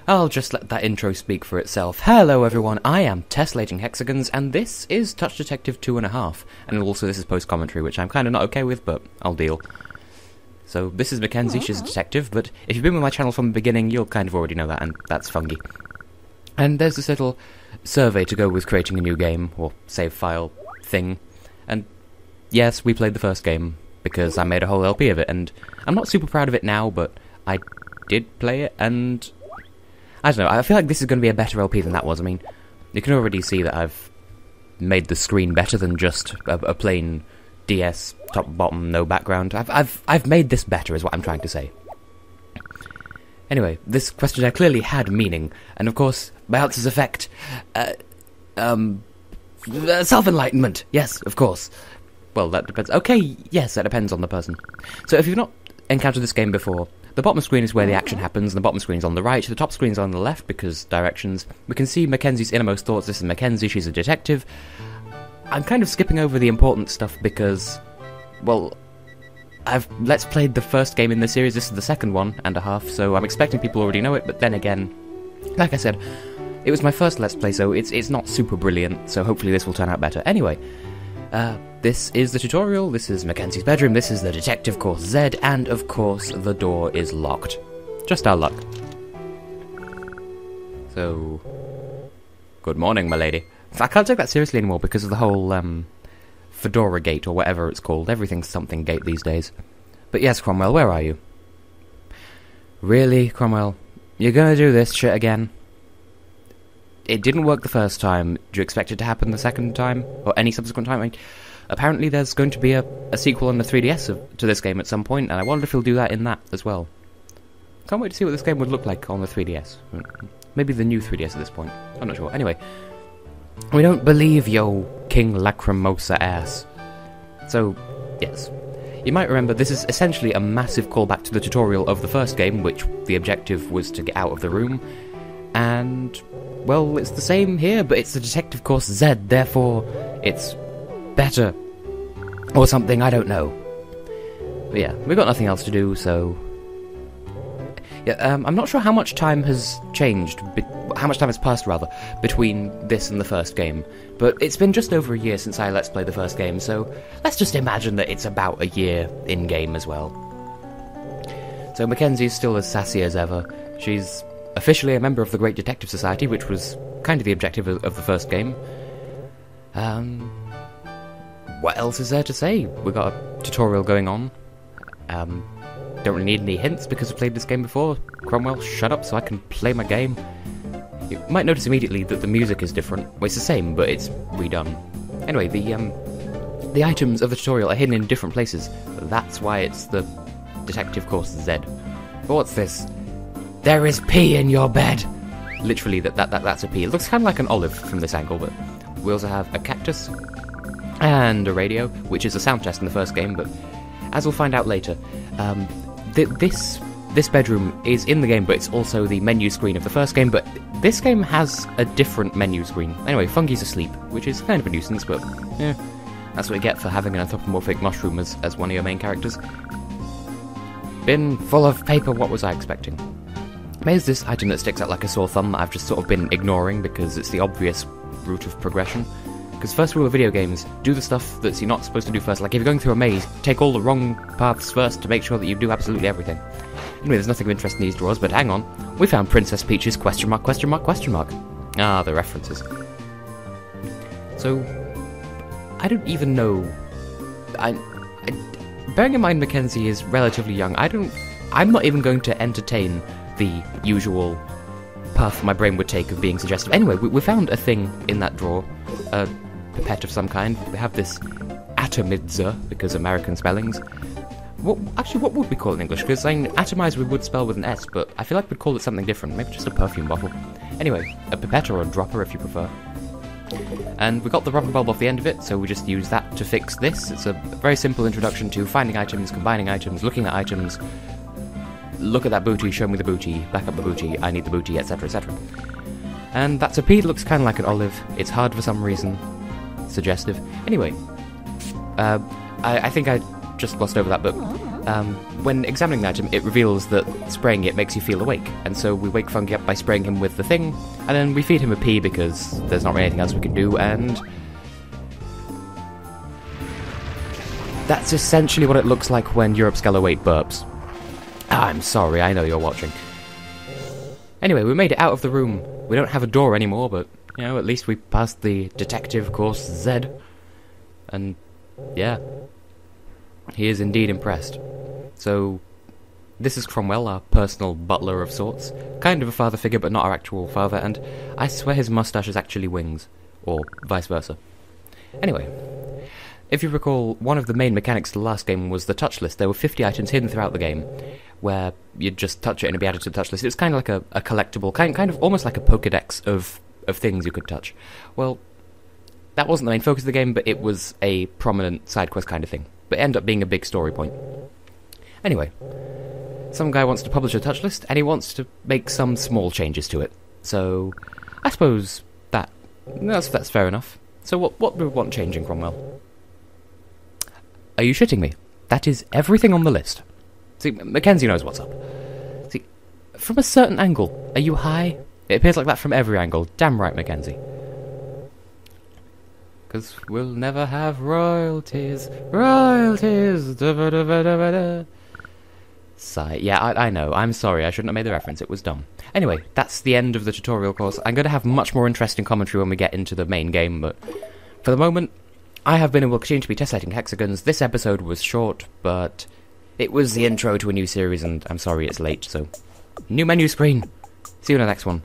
I'll just let that intro speak for itself. Hello everyone, I am Tessellating Hexagons, and this is Touch Detective 2.5. And also this is post-commentary, which I'm kind of not okay with, but I'll deal. So this is Mackenzie, she's a detective, but if you've been with my channel from the beginning, you'll kind of already know that, and that's Fungi. And there's this little survey to go with creating a new game, or save file thing. And yes, we played the first game, because I made a whole LP of it, and I'm not super proud of it now, but I did play it, and I don't know, I feel like this is going to be a better LP than that was. I mean, you can already see that I've made the screen better than just a plain DS, top, bottom, no background. I've made this better, is what I'm trying to say. Anyway, this questionnaire clearly had meaning, and of course, my answers affect, self-enlightenment. Yes, of course. Well, that depends. Okay, yes, that depends on the person. So if you've not encountered this game before, the bottom screen is where the action happens, and the bottom screen's on the right, the top screen's on the left, because directions. We can see Mackenzie's innermost thoughts. This is Mackenzie, she's a detective. I'm kind of skipping over the important stuff because, well, I've Let's Played the first game in this series, this is the second one and a half, so I'm expecting people already know it, but then again, like I said, it was my first Let's Play, so it's not super brilliant, so hopefully this will turn out better. Anyway, this is the tutorial, this is Mackenzie's bedroom, this is the detective course Z, and of course the door is locked. Just our luck. So, good morning, my lady. I can't take that seriously anymore because of the whole, Fedora Gate, or whatever it's called. Everything's something gate these days. But yes, Cromwell, where are you? Really, Cromwell? You're gonna do this shit again? It didn't work the first time. Do you expect it to happen the second time? Or any subsequent time? I mean, apparently there's going to be a sequel on the 3DS to this game at some point, and I wonder if he'll do that in that as well. Can't wait to see what this game would look like on the 3DS. Maybe the new 3DS at this point. I'm not sure. Anyway, we don't believe yo King Lacrimosa ass. So, yes. You might remember this is essentially a massive callback to the tutorial of the first game, which the objective was to get out of the room. And, well, it's the same here, but it's the detective course Z, therefore it's better. Or something, I don't know. But yeah, we've got nothing else to do, so yeah, I'm not sure how much time has changed, how much time has passed, rather, between this and the first game, but it's been just over a year since I Let's Play the first game, so let's just imagine that it's about a year in-game as well. So Mackenzie's still as sassy as ever. She's officially a member of the Great Detective Society, which was kind of the objective of the first game. What else is there to say? We've got a tutorial going on. Don't really need any hints because I've played this game before. Cromwell, shut up so I can play my game. You might notice immediately that the music is different. Well, it's the same, but it's redone. Anyway, the items of the tutorial are hidden in different places. That's why it's the detective course Z. But what's this? There is pee in your bed! Literally, that's a pee. It looks kind of like an olive from this angle, but we also have a cactus and a radio, which is a sound test in the first game, but as we'll find out later, this bedroom is in the game, but it's also the menu screen of the first game, but this game has a different menu screen. Anyway, Fungi's asleep, which is kind of a nuisance, but yeah, that's what you get for having an anthropomorphic mushroom as one of your main characters. Bin full of paper, what was I expecting? Here's this item that sticks out like a sore thumb that I've just sort of been ignoring because it's the obvious route of progression. Because first rule of video games, do the stuff that you're not supposed to do first. Like if you're going through a maze, take all the wrong paths first to make sure that you do absolutely everything. Anyway, there's nothing of interest in these drawers, but hang on. We found Princess Peach's question mark, question mark, question mark. Ah, the references. So, I don't even know... bearing in mind Mackenzie is relatively young, I'm not even going to entertain the usual path my brain would take of being suggestive. Anyway, we found a thing in that drawer, a pipette of some kind. We have this atomidzer, because American spellings. What would we call it in English? Because atomize we would spell with an S, but I feel like we'd call it something different. Maybe just a perfume bottle. Anyway, a pipette or a dropper if you prefer. And we got the rubber bulb off the end of it, so we just use that to fix this. It's a very simple introduction to finding items, combining items, looking at items. Look at that booty, show me the booty, back up the booty, I need the booty, etc, etc. And that's a pea, it looks kind of like an olive. It's hard for some reason. Suggestive. Anyway, I think I just glossed over that, but when examining the item, it reveals that spraying it makes you feel awake. And so we wake Funky up by spraying him with the thing, and then we feed him a pea because there's not really anything else we can do, and... that's essentially what it looks like when Europe Scale 08 burps. I'm sorry, I know you're watching. Anyway, we made it out of the room. We don't have a door anymore, but, you know, at least we passed the detective course Z. And, yeah. He is indeed impressed. So, this is Cromwell, our personal butler of sorts. Kind of a father figure, but not our actual father, and I swear his moustache is actually wings. Or vice versa. Anyway... if you recall, one of the main mechanics of the last game was the touch list. There were 50 items hidden throughout the game, where you'd just touch it and it'd be added to the touch list. It was kind of like a collectible, kind of almost like a Pokédex of things you could touch. Well, that wasn't the main focus of the game, but it was a prominent side quest kind of thing. But it ended up being a big story point. Anyway, some guy wants to publish a touch list, and he wants to make some small changes to it. So, I suppose that's fair enough. So what do we want changing, Cromwell? Are you shitting me? That is everything on the list. See, Mackenzie knows what's up. See, from a certain angle, are you high? It appears like that from every angle. Damn right, Mackenzie. Because we'll never have royalties. Royalties. Da-ba-da-ba-da-ba-da. Sigh. Yeah, I know. I'm sorry. I shouldn't have made the reference. It was dumb. Anyway, that's the end of the tutorial course. I'm going to have much more interesting commentary when we get into the main game, but for the moment... I have been and will continue to be Tessellating Hexagons. This episode was short, but it was the intro to a new series, and I'm sorry it's late, so... new menu screen! See you in the next one.